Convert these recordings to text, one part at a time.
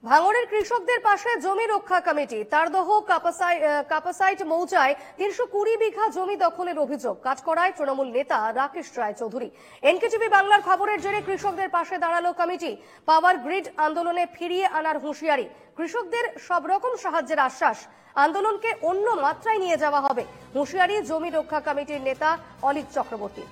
ভাঙড়ের কৃষকদের পাশে জমি রক্ষা কমিটি। তারদহ কাপাসাইট মৌজায় ৩২০ বিঘা জমি দখলের অভিযোগ। কাঠগড়ায় তৃণমূল নেতা রাকেশ রায় চৌধুরী। এনকেটিভি বাংলার খবরের জেরে কৃষকদের পাশে দাঁড়ালো কমিটি। পাওয়ার গ্রিড আন্দোলনে ফিরিয়ে আনার হুঁশিয়ারি। কৃষকদের সব রকম সাহায্যের আশ্বাস। আন্দোলনকে অন্য মাত্রায় নিয়ে যাওয়া হবে, হুঁশিয়ারি জমি রক্ষা কমিটির নেতা অলিক চক্রবর্তী।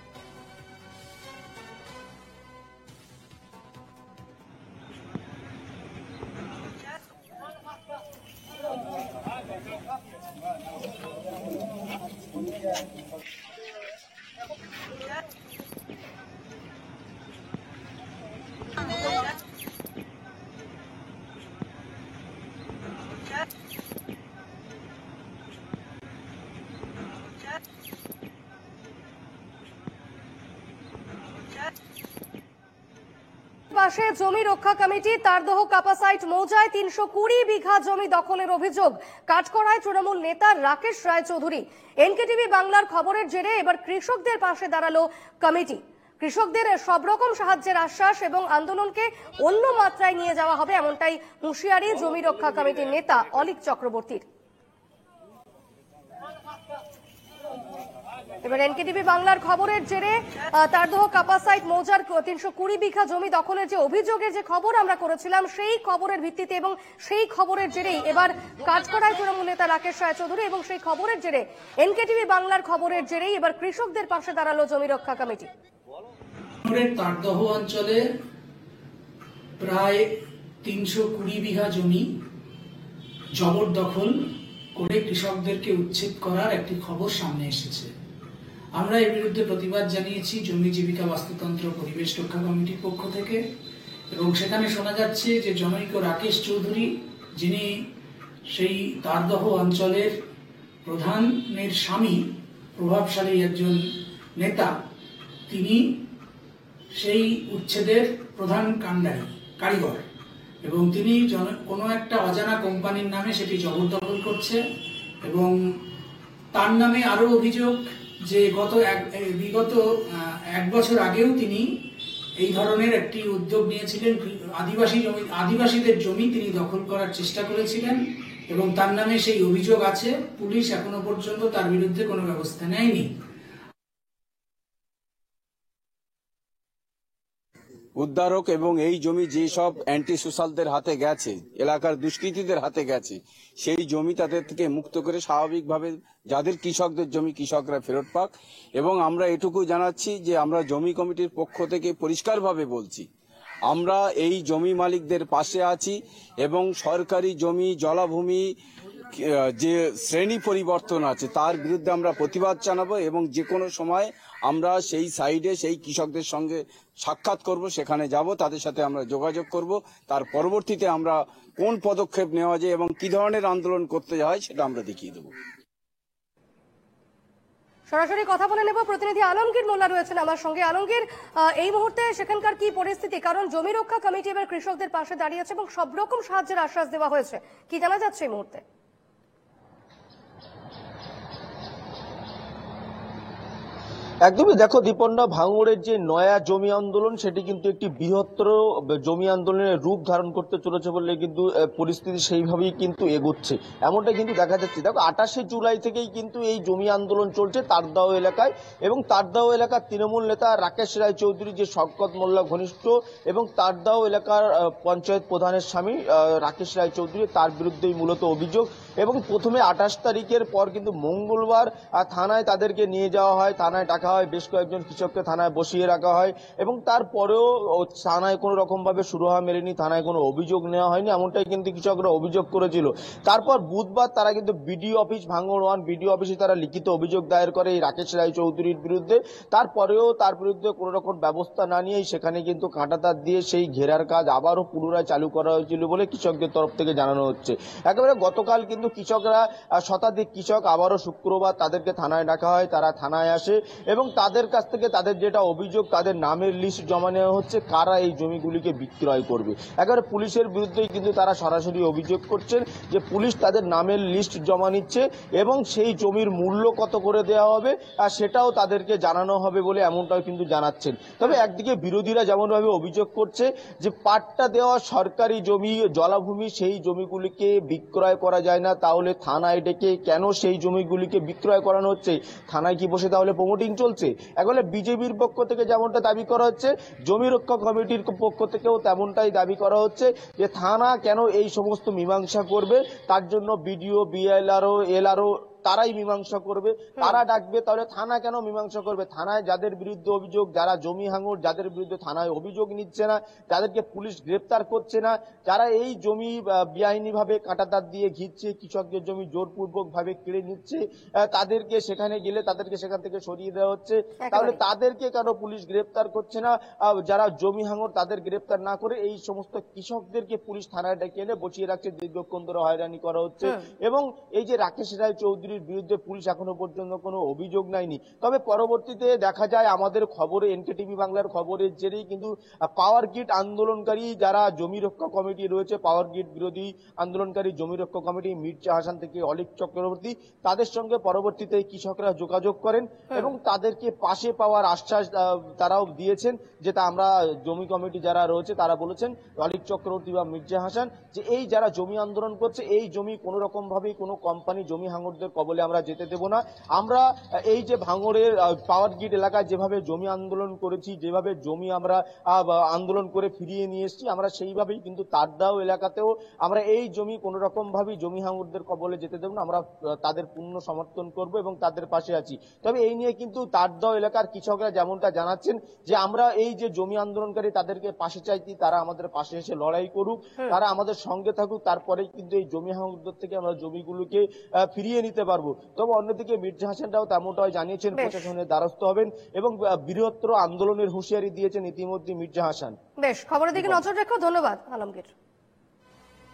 পাশে জমি রক্ষা কমিটি। তারদহ কাপাসাইট মৌজায় ৩২০ বিঘা জমি দখলের অভিযোগ। কাঠগড়ায় তৃণমূল নেতা রাকেশ রায় চৌধুরী। এনকেটিভি বাংলার খবরের জেরে এবার কৃষকদের পাশে দাঁড়ালো কমিটি। কৃষকদের সব রকম সাহায্যের আশ্বাস এবং আন্দোলনকে অন্য মাত্রায় নিয়ে যাওয়া হবে, এমনটাই হুঁশিয়ারি জমি রক্ষা কমিটির নেতা অলিক চক্রবর্তীর। এবার এনকেটিভি বাংলার খবরের জেরে তারদহ কাপাসাইট মৌজার ৩২০ বিঘা জমি দখলের যে অভিযোগের যে খবর আমরা করেছিলাম, সেই খবরের ভিত্তিতে এবং সেই খবরের জেরেই এবার কাঠগড়ায় তৃণমূল নেতা রাকেশ রায় চৌধুরী এবং সেই খবরের জেরে এনকেটিভি বাংলার খবরের জেরেই এবার কৃষকদের পাশে দাঁড়ালো জমি রক্ষা কমিটি। তারদহ অঞ্চলে প্রায় ৩২০ বিঘা জমি জবরদখল করে কৃষকদেরকে উচ্ছেদ করার একটি খবর সামনে এসেছে। আমরা এর বিরুদ্ধে প্রতিবাদ জানিয়েছি জমি জীবিকা বাস্তুতন্ত্র পরিবেশ রক্ষা কমিটির পক্ষ থেকে, এবং সেখানে শোনা যাচ্ছে যে জনৈক রাকেশ চৌধুরী, যিনি সেই তারদহ অঞ্চলের প্রধানের স্বামী, প্রভাবশালী একজন নেতা, তিনি সেই উচ্ছেদের প্রধান কারিগর, এবং তিনি কোনো একটা অজানা কোম্পানির নামে সেটি জবরদখল করছে। এবং তার নামে আরো অভিযোগ যে বিগত এক বছর আগেও তিনি এই ধরনের একটি উদ্যোগ নিয়েছিলেন, আদিবাসীদের জমি তিনি দখল করার চেষ্টা করেছিলেন, এবং তার নামে সেই অভিযোগ আছে। পুলিশ এখনো পর্যন্ত তার বিরুদ্ধে কোনো ব্যবস্থা নেয়নি। উদ্ধারক এবং এই জমি যেসব অ্যান্টি সোশ্যালদের হাতে গেছে, এলাকার দুষ্কৃতীদের হাতে গেছে, সেই জমি তাদের থেকে মুক্ত করে স্বাভাবিকভাবে যাদের কৃষকদের জমি কৃষকরা ফেরত পাক। এবং আমরা এটুকু জানাচ্ছি যে আমরা জমি কমিটির পক্ষ থেকে পরিষ্কারভাবে বলছি, আমরা এই জমি মালিকদের পাশে আছি এবং সরকারি জমি জলাভূমি যে শ্রেণী পরিবর্তন আছে তার বিরুদ্ধে আমরা প্রতিবাদ জানাবো, এবং যে কোনো সময় আমরা সেই সাইডে সেই কৃষকদের সঙ্গে সাক্ষাৎ করব, সেখানে যাব, তাদের সাথে আমরা যোগাযোগ করব। তার পরবর্তীতে আমরা কোন পদক্ষেপ নেওয়া যায় এবং কি ধরনের আন্দোলন করতে হয় সেটা আমরা দেখিয়ে দেব। সরাসরি কথা বলে নেব, প্রতিনিধি আলমগীর মোল্লা রয়েছেন আমার সঙ্গে। আলমগীর, এই মুহূর্তে সেখানকার কি পরিস্থিতি? কারণ জমি রক্ষা কমিটি এবার কৃষকদের পাশে দাঁড়িয়েছে এবং সব রকম সাহায্যের আশ্বাস দেওয়া হয়েছে, কি জানা যাচ্ছে এই মুহূর্তে? একদমই, দেখো দীপন্না, ভাঙড়ের যে নয়া জমি আন্দোলন সেটি কিন্তু একটি বৃহত্তর জমি আন্দোলনের রূপ ধারণ করতে চলেছে বলে কিন্তু পরিস্থিতি সেইভাবেই কিন্তু এগোচ্ছে, এমনটা কিন্তু দেখা যাচ্ছে। দেখো ২৮শে জুলাই থেকেই কিন্তু এই জমি আন্দোলন চলছে তারদহ এলাকায়, এবং তারদহ এলাকার তৃণমূল নেতা রাকেশ রায় চৌধুরী, যে শওকত মোল্লা ঘনিষ্ঠ এবং তারদহ এলাকার পঞ্চায়েত প্রধানের স্বামী রাকেশ রায় চৌধুরী, তার বিরুদ্ধেই মূলত অভিযোগ। এবং প্রথমে ২৮ তারিখের পর কিন্তু মঙ্গলবার থানায় তাদেরকে নিয়ে যাওয়া হয়, থানায় ডাকা হয়, বেশ কয়েকজন কৃষককে থানায় বসিয়ে রাখা হয়, এবং তারপরেও থানায় কোনো রকম ভাবে সুরাহা মেলেনি, থানায় কোনো অভিযোগ নেওয়া হয়নি, এমনটাই কিন্তু কৃষকরা অভিযোগ করেছিল। তারপর বুধবার তারা কিন্তু বিডিও অফিস, ভাঙড় 1 বিডিও অফিসে তারা লিখিত অভিযোগ দায়ের করে এই রাকেশ রায় চৌধুরীর বিরুদ্ধে। তারপরেও তার বিরুদ্ধে কোনো রকম ব্যবস্থা না নিয়েই সেখানে কিন্তু কাঁটাতার দিয়ে সেই ঘেরার কাজ আবারও পুনরায় চালু করা হয়েছিল বলে কৃষকদের তরফ থেকে জানানো হচ্ছে। একেবারে গতকাল কিন্তু কৃষকরা, শতাধিক কৃষক আবারও শুক্রবার তাদেরকে থানায় ডাকা হয়, তারা থানায় আসে এবং এবং তাদের কাছ থেকে তাদের যেটা অভিযোগ, তাদের নামের লিস্ট জমা নেওয়া হচ্ছে কারা এই জমিগুলিকে বিক্রয় করবে। একেবারে পুলিশের বিরুদ্ধেই কিন্তু তারা সরাসরি অভিযোগ করছেন যে পুলিশ তাদের নামের লিস্ট জমা নিচ্ছে এবং সেই জমির মূল্য কত করে দেওয়া হবে আর সেটাও তাদেরকে জানানো হবে বলে এমনটাও কিন্তু জানাচ্ছেন। তবে একদিকে বিরোধীরা যেমনভাবে অভিযোগ করছে যে পাট্টা দেওয়া সরকারি জমি, জলাভূমি, সেই জমিগুলিকে বিক্রয় করা যায় না, তাহলে থানায় ডেকে কেন সেই জমিগুলিকে বিক্রয় করানো হচ্ছে? থানায় কি বসে তাহলে প্রমোটিং চলছে? একবারে বিজেপির পক্ষ থেকে যেমনটা দাবি করা হচ্ছে, জমি রক্ষা কমিটির পক্ষ থেকেও তেমনটাই দাবি করা হচ্ছে যে থানা কেন এই সমস্ত মীমাংসা করবে, তার জন্য বিডিও, বিএলআরও, এলআরও তারাই মীমাংসা করবে, তারা ডাকবে, তাহলে থানা কেন মীমাংসা করবে? থানায় যাদের বিরুদ্ধে অভিযোগ, যারা জমি হাঙর, যাদের বিরুদ্ধে থানায় অভিযোগ নিচ্ছে না, যাদেরকে পুলিশ গ্রেপ্তার করছে না, যারা এই জমি বেআইনি ভাবে কাঁটাতার দিয়ে ঘিরছে, কৃষকদের জমি জোরপূর্বক ভাবে কেড়ে নিচ্ছে, তাদেরকে সেখানে গেলে তাদেরকে সেখান থেকে সরিয়ে দেওয়া হচ্ছে, তাহলে তাদেরকে কেন পুলিশ গ্রেপ্তার করছে না? যারা জমি হাঙর তাদের গ্রেপ্তার না করে এই সমস্ত কৃষকদেরকে পুলিশ থানায় ডেকে এনে বসিয়ে রাখছে, দীর্ঘক্ষণ ধরে হয়রানি করা হচ্ছে। এবং এই যে রাকেশ রায় চৌধুরীর বিরুদ্ধে পুলিশ এখনো পর্যন্ত কোনো অভিযোগ নেয়নি। তবে পরবর্তীতে দেখা যায় আমাদের খবরে, এনকেটিভি বাংলার খবরের জেরেই কিন্তু পাওয়ার গ্রিড আন্দোলনকারী যারা জমি রক্ষা কমিটি রয়েছে, পাওয়ার গ্রিড বিরোধী আন্দোলনকারী জমি রক্ষা কমিটি, মির্জা হাসান থেকে অলিক চক্রবর্তী, তাদের সঙ্গে পরবর্তীতে কৃষকরা যোগাযোগ করেন এবং তাদেরকে পাশে পাওয়ার আশ্বাস তারাও দিয়েছেন, যেটা আমরা জমি কমিটি যারা রয়েছে তারা বলেছেন, অলিক চক্রবর্তী বা মির্জা হাসান, যে এই যারা জমি আন্দোলন করছে এই জমি কোনো রকম ভাবেই কোনো কোম্পানি জমি হাঙরদের কবলে আমরা যেতে দেব না। আমরা এই যে ভাঙড়ের পাওয়ার গ্রিড এলাকায় যেভাবে জমি আন্দোলন করেছি, যেভাবে জমি আমরা আন্দোলন করে ফিরিয়ে নিয়ে এসেছি, আমরা সেইভাবেই কিন্তু তারদাও এলাকাতেও আমরা এই জমি কোনো রকম ভাবেই জমি হাঙরদের কবলে যেতে দেব না। আমরা তাদের পূর্ণ সমর্থন করব এবং তাদের পাশে আছি। তবে এই নিয়ে কিন্তু তারদাও এলাকার কৃষকরা যেমনটা জানাচ্ছেন যে আমরা এই যে জমি আন্দোলনকারী তাদেরকে পাশে চাইছি, তারা আমাদের পাশে এসে লড়াই করুক, তারা আমাদের সঙ্গে থাকুক, তারপরেই কিন্তু এই জমি হাঙরদের থেকে আমরা জমিগুলোকে ফিরিয়ে নিতে পারবো। তবে অন্যদিকে মির্জা হাসানরাও তেমনটাই জানিয়েছেন প্রশাসনের দ্বারস্থ হবেন এবং বৃহত্তর আন্দোলনের হুঁশিয়ারি দিয়েছেন ইতিমধ্যে মির্জা হাসান। বেশ, খবরের দিকে নজর রেখো। ধন্যবাদ আলমগীর।